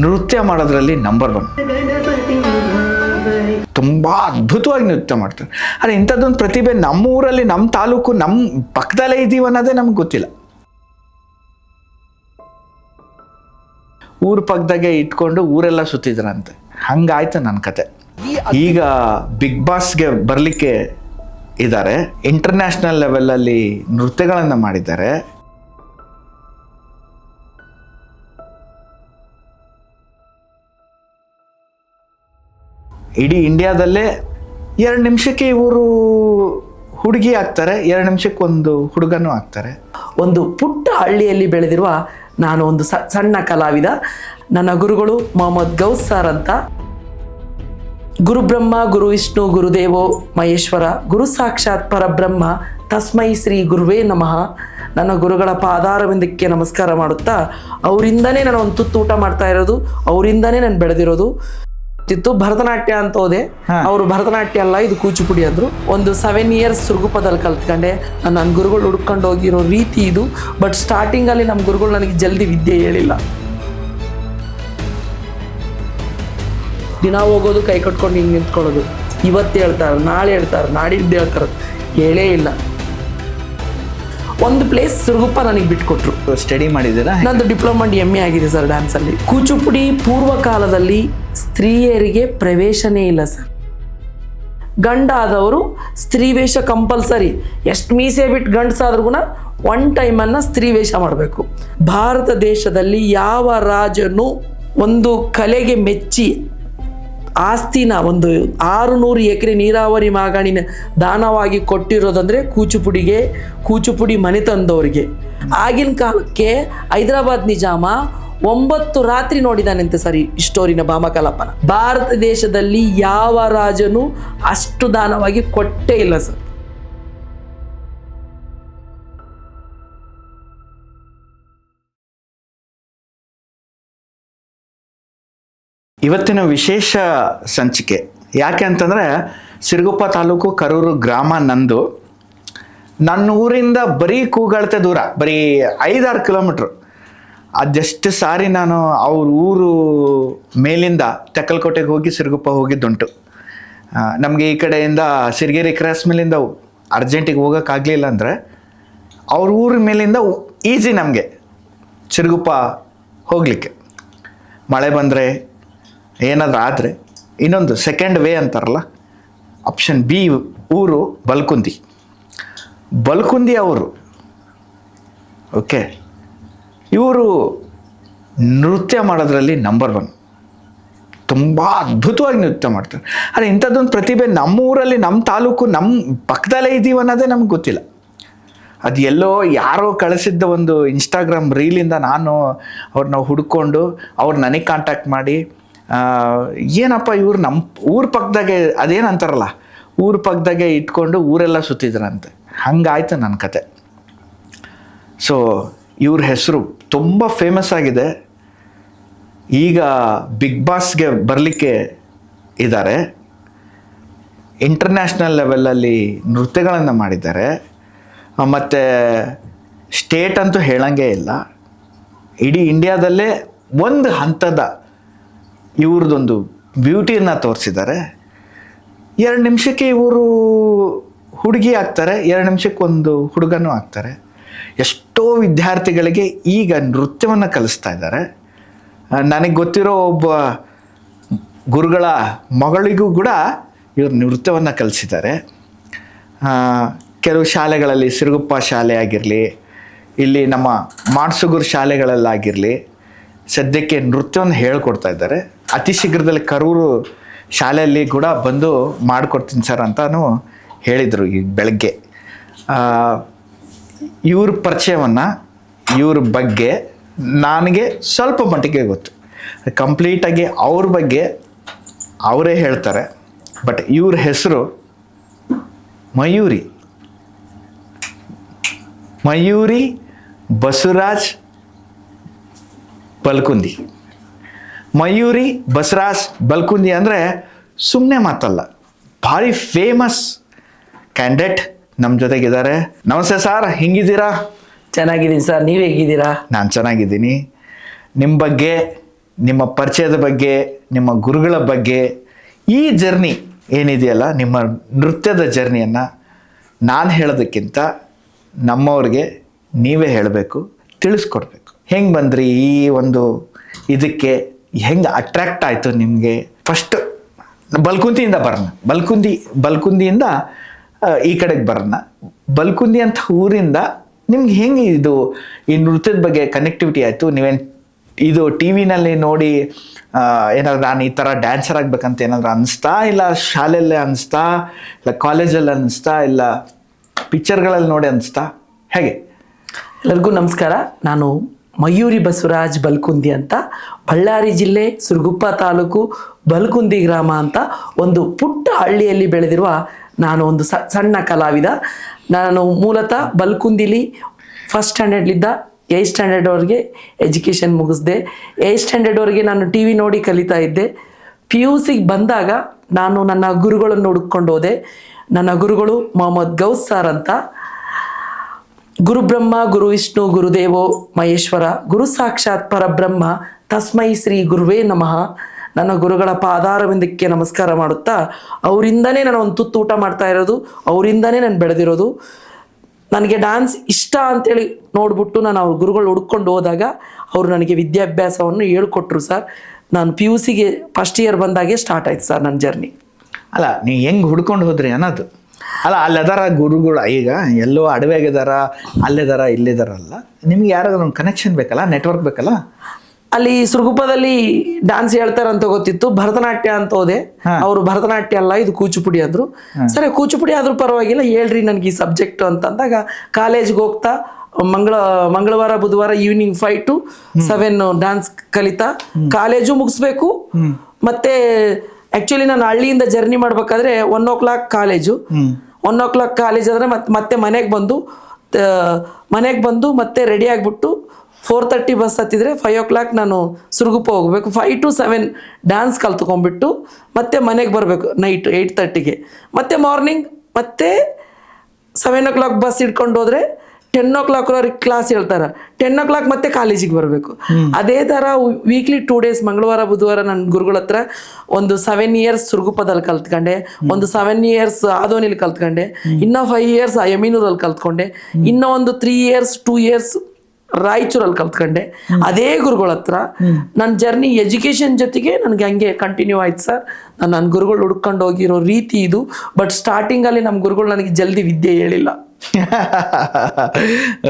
ನೃತ್ಯ ಮಾಡೋದ್ರಲ್ಲಿ ನಂಬರ್ 1. ತುಂಬ ಅದ್ಭುತವಾಗಿ ನೃತ್ಯ ಮಾಡ್ತಾರೆ. ಆದರೆ ಇಂಥದ್ದೊಂದು ಪ್ರತಿಭೆ ನಮ್ಮೂರಲ್ಲಿ, ನಮ್ಮ ತಾಲೂಕು, ನಮ್ಮ ಪಕ್ಕದಲ್ಲೇ ಇದ್ದೀವಿ ಅನ್ನೋದೇ ನಮ್ಗೆ ಗೊತ್ತಿಲ್ಲ. ಊರ ಪಕ್ಕದಾಗೆ ಇಟ್ಕೊಂಡು ಊರೆಲ್ಲ ಸುತ್ತಿದ್ರಂತೆ. ಹಂಗಾಯ್ತು ನನ್ನ ಕತೆ. ಈಗ ಬಿಗ್ ಬಾಸ್ಗೆ ಬರಲಿಕ್ಕೆ ಇದ್ದಾರೆ. ಇಂಟರ್ನ್ಯಾಷನಲ್ ಲೆವೆಲಲ್ಲಿ ನೃತ್ಯಗಳನ್ನು ಮಾಡಿದ್ದಾರೆ. ಇಡೀ ಇಂಡಿಯಾದಲ್ಲೇ 2 ನಿಮಿಷಕ್ಕೆ ಇವರು ಹುಡುಗಿ ಆಗ್ತಾರೆ, 2 ನಿಮಿಷಕ್ಕೆ ಒಂದು ಹುಡುಗನೂ ಆಗ್ತಾರೆ. ಒಂದು ಪುಟ್ಟ ಹಳ್ಳಿಯಲ್ಲಿ ಬೆಳೆದಿರುವ ನಾನು ಒಂದು ಸಣ್ಣ ಕಲಾವಿದ. ನನ್ನ ಗುರುಗಳು ಮೊಹಮ್ಮದ್ ಗೌಸ್ ಸರ್ ಅಂತ. ಗುರು ಬ್ರಹ್ಮ ಗುರು ವಿಷ್ಣು ಗುರುದೇವೋ ಮಹೇಶ್ವರ, ಗುರು ಸಾಕ್ಷಾತ್ ಪರಬ್ರಹ್ಮ ತಸ್ಮೈ ಶ್ರೀ ಗುರುವೇ ನಮಃ. ನನ್ನ ಗುರುಗಳ ಪಾದಾರವಿಂದಕ್ಕೆ ನಮಸ್ಕಾರ ಮಾಡುತ್ತಾ, ಅವರಿಂದನೇ ನಾನು ಒಂದು ತುತ್ತು ಊಟ ಮಾಡ್ತಾ ಇರೋದು, ಅವರಿಂದನೇ ನಾನು ಬೆಳೆದಿರೋದು. ಭರತನಾಟ್ಯ ಅಂತ ಹೋದೆ. ಅವರು ಭರತನಾಟ್ಯ ಅಲ್ಲ, ಇದು ಕೂಚಿಪುಡಿ ಅಂದ್ರು. ಒಂದು 7 years ಸುರ್ಗುಪ್ಪದಲ್ಲಿ ಕಲ್ತ್ಕೊಂಡೆ. ನನ್ನ ಗುರುಗಳು ಹುಡ್ಕೊಂಡು ಹೋಗಿರೋ ರೀತಿ ಇದು. ಬಟ್ ಸ್ಟಾರ್ಟಿಂಗ್ ಅಲ್ಲಿ ನಮ್ಮ ಗುರುಗಳು ನನಗೆ ಜಲ್ದಿ ವಿದ್ಯೆ ಹೇಳಿಲ್ಲ. ದಿನ ಹೋಗೋದು, ಕೈ ಕಟ್ಕೊಂಡು ಹಿಂಗೆ ನಿಂತ್ಕೊಳ್ಳೋದು. ಇವತ್ತು ಹೇಳ್ತಾರೆ, ನಾಳೆ ಹೇಳ್ತಾರೆ, ನಾಡಿದ್ದು ಹೇಳ್ತಾರೆ, ಹೇಳೇ ಇಲ್ಲ. ಒಂದು ಪ್ಲೇಸ್ ಸುರ್ಗುಪ್ಪ ನನಗೆ ಬಿಟ್ಕೊಟ್ರು. ಸ್ಟಡಿ ಮಾಡಿದ್ದೀರಾ? ನಂದು ಡಿಪ್ಲೊಮಾ MA ಆಗಿದೆ ಸರ್ ಡ್ಯಾನ್ಸಲ್ಲಿ. ಕೂಚಿಪುಡಿ ಪೂರ್ವ ಕಾಲದಲ್ಲಿ ಸ್ತ್ರೀಯರಿಗೆ ಪ್ರವೇಶನೇ ಇಲ್ಲ ಸರ್. ಗಂಡಾದವರು ಸ್ತ್ರೀ ವೇಷ ಕಂಪಲ್ಸರಿ. ಎಷ್ಟು ಮೀಸೆ ಬಿಟ್ಟು ಗಂಡಸಾದ್ರೂ ಕೂಡ 1 ಟೈಮನ್ನು ಸ್ತ್ರೀ ವೇಷ ಮಾಡಬೇಕು. ಭಾರತ ದೇಶದಲ್ಲಿ ಯಾವ ರಾಜನು ಒಂದು ಕಲೆಗೆ ಮೆಚ್ಚಿ ಆಸ್ತಿನ ಒಂದು 600 ಎಕರೆ ನೀರಾವರಿ ಮಾಗಾಣಿನ ದಾನವಾಗಿ ಕೊಟ್ಟಿರೋದಂದ್ರೆ ಕೂಚಿಪುಡಿಗೆ, ಕೂಚಿಪುಡಿ ಮನೆ ತಂದವರಿಗೆ. ಆಗಿನ ಕಾಲಕ್ಕೆ ಹೈದರಾಬಾದ್ ನಿಜಾಮ 9 ರಾತ್ರಿ ನೋಡಿದಾನಂತೆ ಸರಿ ಸ್ಟೋರಿನ ಭಾಮಕಲಪ್ಪನ. ಭಾರತ ದೇಶದಲ್ಲಿ ಯಾವ ರಾಜನು ಅಷ್ಟು ದಾನವಾಗಿ ಕೊಟ್ಟೇ ಇಲ್ಲ ಸರ್. ಇವತ್ತಿನ ವಿಶೇಷ ಸಂಚಿಕೆ ಯಾಕೆ ಅಂತಂದರೆ, ಸಿರುಗುಪ್ಪ ತಾಲೂಕು ಕರೂರು ಗ್ರಾಮ ನಂದು. ನನ್ನ ಊರಿಂದ ಬರೀ ಕೂಗಳತೆ ದೂರ, ಬರೀ 5-6 ಕಿಲೋಮೀಟ್ರು. ಅದೆಷ್ಟು ಸಾರಿ ನಾನು ಅವ್ರ ಊರು ಮೇಲಿಂದ ತೆಕ್ಕಲಕೋಟೆಗೆ ಹೋಗಿ ಸಿರುಗುಪ್ಪ ಹೋಗಿದ್ದುಂಟು. ನಮಗೆ ಈ ಕಡೆಯಿಂದ ಸಿರಿಗೆರೆ ಕ್ರಾಸ್ ಮೇಲಿಂದ ಅರ್ಜೆಂಟಿಗೆ ಹೋಗೋಕ್ಕಾಗಲಿಲ್ಲ ಅಂದರೆ ಅವ್ರ ಊರ ಮೇಲಿಂದ ಈಸಿ ನಮಗೆ ಸಿರುಗುಪ್ಪ ಹೋಗಲಿಕ್ಕೆ. ಮಳೆ ಬಂದರೆ ಏನಾದರೂ ಆದರೆ ಇನ್ನೊಂದು ಸೆಕೆಂಡ್ ವೇ ಅಂತಾರಲ್ಲ, ಆಪ್ಷನ್ B ಊರು ಬಲ್ಕುಂದಿ ಅವರು. ಓಕೆ, ಇವರು ನೃತ್ಯ ಮಾಡೋದ್ರಲ್ಲಿ ನಂಬರ್ 1. ತುಂಬ ಅದ್ಭುತವಾಗಿ ನೃತ್ಯ ಮಾಡ್ತಾರೆ. ಆದರೆ ಇಂಥದ್ದೊಂದು ಪ್ರತಿಭೆ ನಮ್ಮೂರಲ್ಲಿ, ನಮ್ಮ ತಾಲೂಕು, ನಮ್ಮ ಪಕ್ಕದಲ್ಲೇ ಇದ್ದೀವಿ ಅನ್ನೋದೇ ನಮ್ಗೆ ಗೊತ್ತಿಲ್ಲ. ಅದು ಎಲ್ಲೋ ಯಾರೋ ಕಳಿಸಿದ್ದ ಒಂದು ಇನ್ಸ್ಟಾಗ್ರಾಮ್ ರೀಲಿಂದ ನಾನು ಅವ್ರನ್ನ ಹುಡ್ಕೊಂಡು ಅವ್ರು ನನಗೆ ಕಾಂಟ್ಯಾಕ್ಟ್ ಮಾಡಿ, ಏನಪ್ಪ ಇವ್ರು ನಮ್ಮ ಊರ ಪಕ್ಕದಾಗೆ, ಅದೇನಂತಾರಲ್ಲ, ಊರ ಪಕ್ಕದಾಗೆ ಇಟ್ಕೊಂಡು ಊರೆಲ್ಲ ಸುತ್ತಿದ್ರಂತೆ. ಹಂಗಾಯ್ತು ನನ್ನ ಕತೆ. ಸೊ ಇವ್ರ ಹೆಸರು ತುಂಬ ಫೇಮಸ್ ಆಗಿದೆ. ಈಗ ಬಿಗ್ ಬಾಸ್ಗೆ ಬರಲಿಕ್ಕೆ ಇದ್ದಾರೆ. ಇಂಟರ್ನ್ಯಾಷನಲ್ ಲೆವೆಲಲ್ಲಿ ನೃತ್ಯಗಳನ್ನು ಮಾಡಿದ್ದಾರೆ. ಮತ್ತು ಸ್ಟೇಟ್ ಅಂತೂ ಹೇಳಂಗೇ ಇಲ್ಲ, ಇಡೀ ಇಂಡಿಯಾದಲ್ಲೇ ಒಂದು ಹಂತದ ಇವ್ರದ್ದೊಂದು ಬ್ಯೂಟಿಯನ್ನು ತೋರಿಸಿದ್ದಾರೆ. 2 ನಿಮಿಷಕ್ಕೆ ಇವರು ಹುಡುಗಿ ಆಗ್ತಾರೆ, 2 ನಿಮಿಷಕ್ಕೆ ಒಂದು ಹುಡುಗನೂ ಆಗ್ತಾರೆ. ಎಷ್ಟೋ ವಿದ್ಯಾರ್ಥಿಗಳಿಗೆ ಈಗ ನೃತ್ಯವನ್ನು ಕಲಿಸ್ತಾ ಇದ್ದಾರೆ. ನನಗೆ ಗೊತ್ತಿರೋ ಒಬ್ಬ ಗುರುಗಳ ಮಗಳಿಗೂ ಕೂಡ ಇವರು ನೃತ್ಯವನ್ನು ಕಲಿಸಿದ್ದಾರೆ. ಕೆಲವು ಶಾಲೆಗಳಲ್ಲಿ, ಸಿರುಗುಪ್ಪ ಶಾಲೆ ಆಗಿರಲಿ, ಇಲ್ಲಿ ನಮ್ಮ ಮಾಡ್ಸುಗುರು ಶಾಲೆಗಳಲ್ಲಾಗಿರಲಿ, ಸದ್ಯಕ್ಕೆ ನೃತ್ಯವನ್ನು ಹೇಳ್ಕೊಡ್ತಾ ಇದ್ದಾರೆ. ಅತಿ ಶೀಘ್ರದಲ್ಲಿ ಕರೂರು ಶಾಲೆಯಲ್ಲಿ ಕೂಡ ಬಂದು ಮಾಡಿಕೊಡ್ತೀನಿ ಸರ್ ಅಂತಾನು ಹೇಳಿದರು ಈ ಬೆಳಗ್ಗೆ. ಇವ್ರ ಪರಿಚಯವನ್ನು, ಇವ್ರ ಬಗ್ಗೆ ನನಗೆ ಸ್ವಲ್ಪ ಮಟ್ಟಿಗೆ ಗೊತ್ತು. ಕಂಪ್ಲೀಟಾಗಿ ಅವ್ರ ಬಗ್ಗೆ ಅವರೇ ಹೇಳ್ತಾರೆ. ಬಟ್ ಇವ್ರ ಹೆಸರು ಮಯೂರಿ ಬಸವರಾಜ್ ಬಲ್ಕುಂದಿ. ಮಯೂರಿ ಬಸವರಾಜ್ ಬಲ್ಕುಂದಿ ಅಂದರೆ ಸುಮ್ಮನೆ ಮಾತಲ್ಲ, ಭಾರಿ ಫೇಮಸ್ ಕ್ಯಾಂಡಿಡೇಟ್ ನಮ್ಮ ಜೊತೆಗಿದ್ದಾರೆ. ನಮಸ್ತೆ ಸರ್, ಹೆಂಗಿದ್ದೀರಾ? ಚೆನ್ನಾಗಿದ್ದೀನಿ ಸರ್, ನೀವು ಹೇಗಿದ್ದೀರಾ? ನಾನು ಚೆನ್ನಾಗಿದ್ದೀನಿ. ನಿಮ್ಮ ಬಗ್ಗೆ ನಿಮ್ಮ ಪರಿಚಯದ ಬಗ್ಗೆ, ನಿಮ್ಮ ಗುರುಗಳ ಬಗ್ಗೆ, ಈ ಜರ್ನಿ ಏನಿದೆಯಲ್ಲ, ನಿಮ್ಮ ನೃತ್ಯದ ಜರ್ನಿಯನ್ನು ನಾನು ಹೇಳೋದಕ್ಕಿಂತ ನಮ್ಮವ್ರಿಗೆ ನೀವೇ ಹೇಳಬೇಕು, ತಿಳಿಸ್ಕೊಡ್ಬೇಕು. ಹೆಂಗೆ ಬಂದ್ರಿ ಈ ಒಂದು ಇದಕ್ಕೆ, ಹೆಂಗೆ ಅಟ್ರ್ಯಾಕ್ಟ್ ಆಯಿತು ನಿಮಗೆ? ಫಸ್ಟ್ ಬಲ್ಕುಂದಿಯಿಂದ ಬರೋಣ. ಬಲ್ಕುಂದಿಯಿಂದ ಈ ಕಡೆಗೆ ಬರೋಣ. ಬಲ್ಕುಂದಿ ಅಂತ ಊರಿಂದ ನಿಮ್ಗೆ ಹೆಂಗೆ ಇದು ಈ ನೃತ್ಯದ ಬಗ್ಗೆ ಕನೆಕ್ಟಿವಿಟಿ ಆಯಿತು? ನೀವೇನು ಇದು ಟಿ ವಿನಲ್ಲಿ ನೋಡಿ ಏನಾದ್ರು ನಾನು ಈ ಥರ ಡ್ಯಾನ್ಸರ್ ಆಗ್ಬೇಕಂತ ಏನಾದ್ರು ಅನಿಸ್ತಾ, ಇಲ್ಲ ಶಾಲೆಯಲ್ಲೇ ಅನಿಸ್ತಾ, ಇಲ್ಲ ಕಾಲೇಜಲ್ಲಿ ಅನಿಸ್ತಾ, ಇಲ್ಲ ಪಿಕ್ಚರ್ಗಳಲ್ಲಿ ನೋಡಿ ಅನಿಸ್ತಾ, ಹೇಗೆ? ಎಲ್ಲರಿಗೂ ನಮಸ್ಕಾರ. ನಾನು ಮಯೂರಿ ಬಸವರಾಜ್ ಬಲ್ಕುಂದಿ ಅಂತ, ಬಳ್ಳಾರಿ ಜಿಲ್ಲೆ ಸುರಗುಪ್ಪ ತಾಲೂಕು ಬಲ್ಕುಂದಿ ಗ್ರಾಮ ಅಂತ ಒಂದು ಪುಟ್ಟ ಹಳ್ಳಿಯಲ್ಲಿ ಬೆಳೆದಿರುವ ನಾನು ಒಂದು ಸಣ್ಣ ಕಲಾವಿದ. ನಾನು ಮೂಲತಃ ಬಲ್ಕುಂದಿಲಿ ಫಸ್ಟ್ ಸ್ಟ್ಯಾಂಡರ್ಡ್ಲಿದ್ದ 8th ಸ್ಟ್ಯಾಂಡರ್ಡ್ವರೆಗೆ ಎಜುಕೇಷನ್ ಮುಗಿಸ್ದೆ. 8th ಸ್ಟ್ಯಾಂಡರ್ಡ್ವರೆಗೆ ನಾನು ಟಿ ವಿ ನೋಡಿ ಕಲಿತಾ ಇದ್ದೆ. PUCಗೆ ಬಂದಾಗ ನಾನು ನನ್ನ ಗುರುಗಳನ್ನು ಹುಡುಕೊಂಡು ಹೋದೆ. ನನ್ನ ಗುರುಗಳು ಮೊಹಮ್ಮದ್ ಗೌಸ್ ಸರ್ ಅಂತ. ಗುರು ಬ್ರಹ್ಮ ಗುರು ವಿಷ್ಣು ಗುರುದೇವೋ ಮಹೇಶ್ವರ, ಗುರು ಸಾಕ್ಷಾತ್ ಪರಬ್ರಹ್ಮ ತಸ್ಮೈ ಶ್ರೀ ಗುರುವೇ ನಮಃ. ನನ್ನ ಗುರುಗಳ ಪಾದಾರವಿಂದಕ್ಕೆ ನಮಸ್ಕಾರ ಮಾಡುತ್ತಾ, ಅವರಿಂದನೇ ನಾನು ಒಂದು ತುತ್ತು ಊಟ ಮಾಡ್ತಾ ಇರೋದು, ಅವರಿಂದನೇ ನಾನು ಬೆಳೆದಿರೋದು. ನನಗೆ ಡ್ಯಾನ್ಸ್ ಇಷ್ಟ ಅಂತೇಳಿ ನೋಡ್ಬಿಟ್ಟು ನಾನು ಅವ್ರ ಗುರುಗಳು ಹುಡ್ಕೊಂಡು ಹೋದಾಗ ಅವರು ನನಗೆ ವಿದ್ಯಾಭ್ಯಾಸವನ್ನು ಹೇಳ್ಕೊಟ್ರು ಸರ್. ನಾನು PUCಗೆ ಫಸ್ಟ್ ಇಯರ್ ಬಂದಾಗೆ ಸ್ಟಾರ್ಟ್ ಆಯ್ತು ಸರ್ ನನ್ನ ಜರ್ನಿ. ಅಲ್ಲ, ನೀವು ಹೆಂಗೆ ಹುಡ್ಕೊಂಡು ಹೋದ್ರಿ ಅನ್ನೋದು. ಅಲ್ಲ, ಅಲ್ಲದಾರ ಗುರುಗಳು, ಈಗ ಎಲ್ಲೋ ಅಡವೆಗಿದಾರ, ಅಲ್ಲಿದಾರ, ಇಲ್ಲಿದಾರಲ್ಲ, ನಿಮ್ಗೆ ಯಾರಾದ್ರೂ ಒಂದು ಕನೆಕ್ಷನ್ ಬೇಕಲ್ಲ, ನೆಟ್ವರ್ಕ್ ಬೇಕಲ್ಲ. ಅಲ್ಲಿ ಸುರಗುಪ್ಪದಲ್ಲಿ ಡ್ಯಾನ್ಸ್ ಹೇಳ್ತಾರಂತ ಗೊತ್ತಿತ್ತು. ಭರತನಾಟ್ಯ ಅಂತ ಹೋದೆ. ಅವರು ಭರತನಾಟ್ಯ ಅಲ್ಲ, ಇದು ಕೂಚುಪುಡಿ ಅಂದ್ರು. ಸರಿ, ಕೂಚುಪುಡಿ ಆದ್ರೂ ಪರವಾಗಿಲ್ಲ, ಹೇಳ್ರಿ ನನಗೆ ಈ ಸಬ್ಜೆಕ್ಟ್ ಅಂತಂದಾಗ ಕಾಲೇಜ್ಗೆ ಹೋಗ್ತಾ ಮಂಗಳವಾರ ಬುಧವಾರ ಈವ್ನಿಂಗ್ 5 to 7 ಡ್ಯಾನ್ಸ್ ಕಲಿತಾ ಕಾಲೇಜು ಮುಗಿಸ್ಬೇಕು. ಮತ್ತೆ ಆಕ್ಚುಲಿ ನಾನು ಹಳ್ಳಿಯಿಂದ ಜರ್ನಿ ಮಾಡ್ಬೇಕಾದ್ರೆ 1 o'clock ಕಾಲೇಜು. 1 o'clock ಕಾಲೇಜ್ ಆದ್ರೆ ಮತ್ತೆ ಮನೆಗೆ ಬಂದು ಮತ್ತೆ ರೆಡಿ ಆಗಿಬಿಟ್ಟು 4:30 ಬಸ್ ಹತ್ತಿದ್ರೆ 5 o'clock ನಾನು ಸುರಗುಪ್ಪ ಹೋಗ್ಬೇಕು. 5 to 7 ಡ್ಯಾನ್ಸ್ ಕಲ್ತ್ಕೊಂಡ್ಬಿಟ್ಟು ಮತ್ತೆ ಮನೆಗೆ ಬರಬೇಕು ನೈಟ್ 8:30ಗೆ. ಮತ್ತೆ ಮಾರ್ನಿಂಗ್ ಮತ್ತೆ 7 o'clock ಬಸ್ ಹಿಡ್ಕೊಂಡು ಹೋದ್ರೆ 10 o'clock ಕ್ಲಾಸ್ ಹೇಳ್ತಾರೆ. 10 o'clock ಮತ್ತೆ ಕಾಲೇಜಿಗೆ ಬರಬೇಕು. ಅದೇ ಥರ ವೀಕ್ಲಿ 2 days ಮಂಗಳವಾರ ಬುಧವಾರ ನನ್ನ ಗುರುಗಳ ಹತ್ರ ಒಂದು 7 years ಸುರಗುಪ್ಪದಲ್ಲಿ ಕಲ್ತ್ಕೊಂಡೆ, ಒಂದು 7 years ಆದೋನಿಲಿ ಕಲ್ತ್ಕೊಂಡೆ, ಇನ್ನೂ 5 years ಎಮೀನೂರಲ್ಲಿ ಕಲ್ತ್ಕೊಂಡೆ, ಇನ್ನೂ ಒಂದು 3 years 2 years ರಾಯಚೂರಲ್ಲಿ ಕಲ್ತ್ಕೊಂಡೆ. ಅದೇ ಗುರುಗಳ ಹತ್ರ ನನ್ನ ಜರ್ನಿ ಎಜುಕೇಷನ್ ಜೊತೆಗೆ ನನಗೆ ಹಂಗೆ ಕಂಟಿನ್ಯೂ ಆಯ್ತು ಸರ್. ನನ್ನ ಗುರುಗಳು ಹುಡ್ಕೊಂಡು ಹೋಗಿರೋ ರೀತಿ ಇದು. ಬಟ್ ಸ್ಟಾರ್ಟಿಂಗಲ್ಲಿ ನಮ್ಮ ಗುರುಗಳು ನನಗೆ ಜಲ್ದಿ ವಿದ್ಯೆ ಹೇಳಿಲ್ಲ.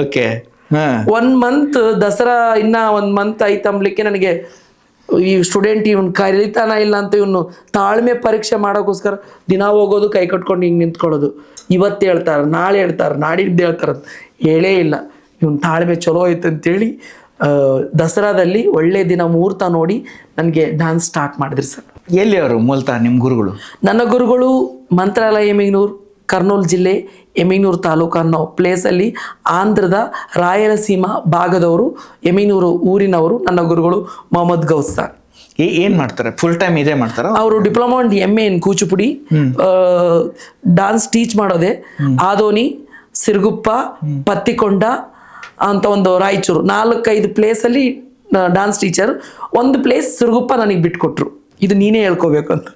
ಓಕೆ, 1 month ದಸರಾ ಇನ್ನ 1 month ಐತಂಬ್ಲಿಕ್ಕೆ ನನಗೆ ಈ ಸ್ಟೂಡೆಂಟ್ ಇವನು ಕಲಿತಾನ ಇಲ್ಲ ಅಂತ ಇವನು ತಾಳ್ಮೆ ಪರೀಕ್ಷೆ ಮಾಡೋಕ್ಕೋಸ್ಕರ ದಿನ ಹೋಗೋದು, ಕೈ ಕಟ್ಕೊಂಡು ಹಿಂಗೆ ನಿಂತ್ಕೊಳ್ಳೋದು. ಇವತ್ತು ಹೇಳ್ತಾರೆ, ನಾಳೆ ಹೇಳ್ತಾರೆ, ನಾಡಿದ್ದು ಹೇಳ್ತಾರೆ, ಹೇಳೇ ಇಲ್ಲ. ಇವನು ತಾಳ್ಮೆ ಚಲೋ ಐತೆ ಅಂತೇಳಿ ದಸರಾದಲ್ಲಿ ಒಳ್ಳೆ ದಿನ ಮುಹೂರ್ತ ನೋಡಿ ನನಗೆ ಡ್ಯಾನ್ಸ್ ಸ್ಟಾರ್ಟ್ ಮಾಡಿದ್ರಿ ಸರ್. ಎಲ್ಲಿ ಅವರು ಮೂಲತಃ ನಿಮ್ಮ ಗುರುಗಳು? ನನ್ನ ಗುರುಗಳು ಮಂತ್ರಾಲಯ ಎಮಿಗ್ನೂರು, ಕರ್ನೂಲ್ ಜಿಲ್ಲೆ ಎಮಿಗ್ನೂರು ತಾಲೂಕು ಅನ್ನೋ ಪ್ಲೇಸಲ್ಲಿ ಆಂಧ್ರದ ರಾಯಲಸೀಮಾ ಭಾಗದವರು, ಎಮಿಗ್ನೂರು ಊರಿನವರು ನನ್ನ ಗುರುಗಳು ಮೊಹಮ್ಮದ್ ಗೌಸ್ ಸರ್. ಏನ್ ಮಾಡ್ತಾರೆ? ಫುಲ್ ಟೈಮ್ ಇದೇ ಮಾಡ್ತಾರ ಅವರು? Diploma and MA in Kuchipudi. Dance teach ಮಾಡೋದೆ ಆದೋನಿ, ಸಿರುಗುಪ್ಪ, ಪತ್ತಿಕೊಂಡ ಅಂತ ಒಂದು ರಾಯಚೂರು 4-5 ಪ್ಲೇಸಲ್ಲಿ ಡ್ಯಾನ್ಸ್ ಟೀಚರ್. ಒಂದು ಪ್ಲೇಸ್ ಸಿರುಗುಪ್ಪ ನನಗೆ ಬಿಟ್ಕೊಟ್ರು, ಇದು ನೀನೇ ಹೇಳ್ಕೋಬೇಕು ಅಂತ.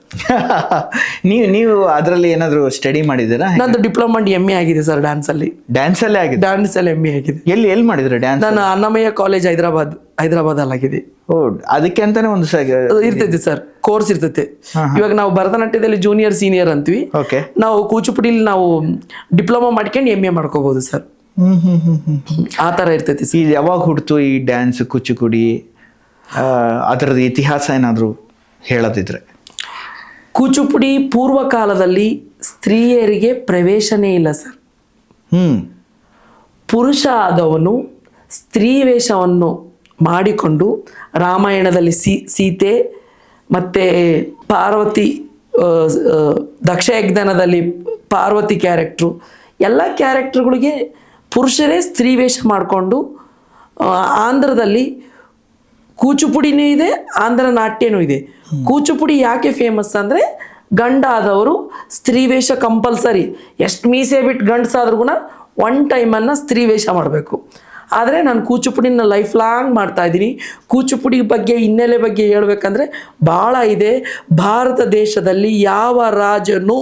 ನೀವು ಅದರಲ್ಲಿ ಏನಾದ್ರು ಸ್ಟಡಿ ಮಾಡಿದ್ದೀರಾ? ನಂದು ಡಿಪ್ಲೊಮಾ ಅಂಡ್ MA ಆಗಿದೆ ಸರ್ ಡ್ಯಾನ್ಸಲ್ಲಿ. ಡ್ಯಾನ್ಸಲ್ಲೇ ಆಗಿದೆ? ಡ್ಯಾನ್ಸಲ್ಲಿ MA ಆಗಿದೆ. ಎಲ್ಲಿ ಮಾಡಿದ್ರೆ ಡ್ಯಾನ್ಸ್? ನಾನು ಅನ್ನಮಯ್ಯ ಕಾಲೇಜ್ ಹೈದರಾಬಾದಲ್ಲಿ ಆಗಿದೆ. ಅದಕ್ಕೆ ಅಂತಾನೆ ಒಂದು ಇರ್ತೈತೆ ಸರ್, ಕೋರ್ಸ್ ಇರ್ತೈತೆ. ಇವಾಗ ನಾವು ಭರತನಾಟ್ಯದಲ್ಲಿ ಜೂನಿಯರ್ ಸೀನಿಯರ್ ಅಂತೀವಿ. ನಾವು ಕೂಚುಪುಡಿಲಿ ನಾವು ಡಿಪ್ಲೊಮಾ ಮಾಡ್ಕೊಂಡು MA ಮಾಡ್ಕೋಬಹುದು ಸರ್. ಆ ಥರ ಇರ್ತೈತಿ. ಇದು ಯಾವಾಗ ಹುಡ್ತು ಈ ಡ್ಯಾನ್ಸ್ ಕೂಚುಪುಡಿ? ಅದರದ್ದು ಇತಿಹಾಸ ಏನಾದ್ರು ಹೇಳೋದಿದ್ರೆ? ಕೂಚುಪುಡಿ ಪೂರ್ವ ಕಾಲದಲ್ಲಿ ಸ್ತ್ರೀಯರಿಗೆ ಪ್ರವೇಶನೇ ಇಲ್ಲ ಸರ್. ಪುರುಷ ಆದವನು ಸ್ತ್ರೀ ವೇಷವನ್ನು ಮಾಡಿಕೊಂಡು ರಾಮಾಯಣದಲ್ಲಿ ಸೀತೆ ಮತ್ತು ಪಾರ್ವತಿ, ದಕ್ಷಯಜ್ಞಾನದಲ್ಲಿ ಪಾರ್ವತಿ ಕ್ಯಾರೆಕ್ಟ್ರು, ಎಲ್ಲ ಕ್ಯಾರೆಕ್ಟರ್ಗಳಿಗೆ ಪುರುಷರೇ ಸ್ತ್ರೀ ವೇಷ ಮಾಡಿಕೊಂಡು. ಆಂಧ್ರದಲ್ಲಿ ಕೂಚುಪುಡಿನೂ ಇದೆ, ಆಂಧ್ರ ನಾಟ್ಯನೂ ಇದೆ. ಕೂಚುಪುಡಿ ಯಾಕೆ ಫೇಮಸ್ ಅಂದರೆ ಗಂಡ ಆದವರು ಸ್ತ್ರೀ ವೇಷ ಕಂಪಲ್ಸರಿ. ಎಷ್ಟು ಮೀಸೆ ಬಿಟ್ಟು ಗಂಡಸಾದ್ರೂ 1 time ಸ್ತ್ರೀ ವೇಷ ಮಾಡಬೇಕು. ಆದರೆ ನಾನು ಕೂಚುಪುಡಿನ ಲೈಫ್ ಲಾಂಗ್ ಮಾಡ್ತಾ ಇದ್ದೀನಿ. ಕೂಚುಪುಡಿ ಬಗ್ಗೆ ಹಿನ್ನೆಲೆ ಬಗ್ಗೆ ಹೇಳ್ಬೇಕಂದ್ರೆ ಭಾಳ ಇದೆ. ಭಾರತ ದೇಶದಲ್ಲಿ ಯಾವ ರಾಜನು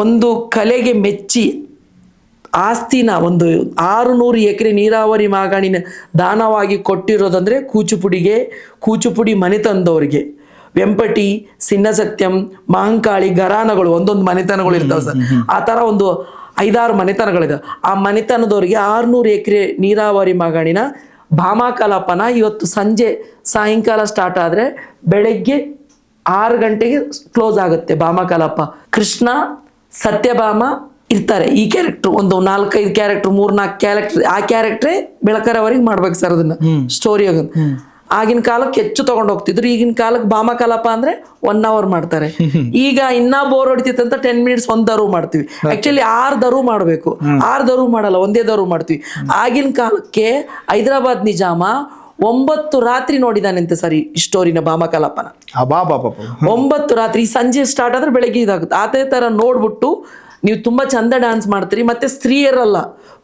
ಒಂದು ಕಲೆಗೆ ಮೆಚ್ಚಿ ಆಸ್ತಿನ ಒಂದು 600 ಎಕರೆ ನೀರಾವರಿ ಮಾಗಾಣಿನ ದಾನವಾಗಿ ಕೊಟ್ಟಿರೋದಂದ್ರೆ ಕೂಚುಪುಡಿಗೆ, ಕೂಚುಪುಡಿ ಮನೆತನದವರಿಗೆ. ವೆಂಪಟಿ, ಸಿನ್ನಸತ್ಯಂ, ಮಹಂಕಾಳಿ ಘರಾನಗಳು ಒಂದೊಂದು ಮನೆತನಗಳು ಇರ್ತಾವೆ ಸರ್. ಆ ಥರ ಒಂದು 5-6 ಮನೆತನಗಳಿದಾವೆ. ಆ ಮನೆತನದವರಿಗೆ 600 ಎಕರೆ ನೀರಾವರಿ ಮಾಗಾಣಿನ ಭಾಮಾಕಲಾಪನ ಇವತ್ತು ಸಾಯಂಕಾಲ ಸ್ಟಾರ್ಟ್ ಆದರೆ ಬೆಳಗ್ಗೆ 6 ಗಂಟೆಗೆ ಕ್ಲೋಸ್ ಆಗುತ್ತೆ ಭಾಮಾಕಲಾಪ. ಕೃಷ್ಣ, ಸತ್ಯಭಾಮ ಇರ್ತಾರೆ. ಈ ಕ್ಯಾರೆಕ್ಟರ್ ಒಂದು 4-5 ಕ್ಯಾರೆಕ್ಟರ್, 3-4 ಕ್ಯಾರೆಕ್ಟರ್, ಆ ಕ್ಯಾರೆಕ್ಟ್ರೇ ಬೆಳಕರವರೆಗೆ ಮಾಡ್ಬೇಕು ಸರ್ ಅದನ್ನ ಸ್ಟೋರಿ. ಆಗಿನ ಕಾಲಕ್ಕೆ ಹೆಚ್ಚು ತಗೊಂಡು ಹೋಗ್ತಿದ್ರು. ಈಗಿನ ಕಾಲಕ್ಕೆ ಭಾಮಕಲಾಪ ಅಂದ್ರೆ 1 hour ಮಾಡ್ತಾರೆ. ಈಗ ಇನ್ನ ಬೋರ್ ಹೊಡಿತಿತ್ತು ಅಂತ 10 minutes ಒಂದು ದರು ಮಾಡ್ತೀವಿ. ಆಕ್ಚುಲಿ 6 ದರು ಮಾಡಬೇಕು, 6 ದರು ಮಾಡಲ್ಲ, ಒಂದೇ ದರು ಮಾಡ್ತೀವಿ. ಆಗಿನ ಕಾಲಕ್ಕೆ ಹೈದರಾಬಾದ್ ನಿಜಾಮ 9 ರಾತ್ರಿ ನೋಡಿದಾನಂತೆ ಸರ್ ಈ ಸ್ಟೋರಿನ ಭಾಮಕಲಾಪನ. 9 ರಾತ್ರಿ, ಸಂಜೆ ಸ್ಟಾರ್ಟ್ ಆದ್ರೆ ಬೆಳಗ್ಗೆ ಇದಾಗುತ್ತೆ. ಅದೇ ತರ ನೋಡ್ಬಿಟ್ಟು ನೀವು ತುಂಬಾ ಚಂದ ಡ್ಯಾನ್ಸ್ ಮಾಡ್ತೀರಿ. ಮತ್ತೆ ಸ್ತ್ರೀಯರಲ್ಲ,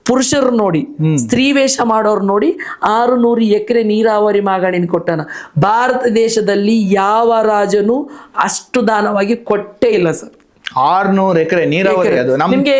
ಪುರುಷರು ನೋಡಿ, ಸ್ತ್ರೀ ವೇಷ ಮಾಡೋರು ನೋಡಿ 600 ಎಕರೆ ನೀರಾವರಿ ಮಾಗಾಣಿನ ಕೊಟ್ಟಾನ. ಭಾರತ ದೇಶದಲ್ಲಿ ಯಾವ ರಾಜನು ಅಷ್ಟು ದಾನವಾಗಿ ಕೊಟ್ಟೇ ಇಲ್ಲ ಸರ್. 600 ಎಕರೆ ನೀರಾವರಿ ಅದು ನಿಮ್ಗೆ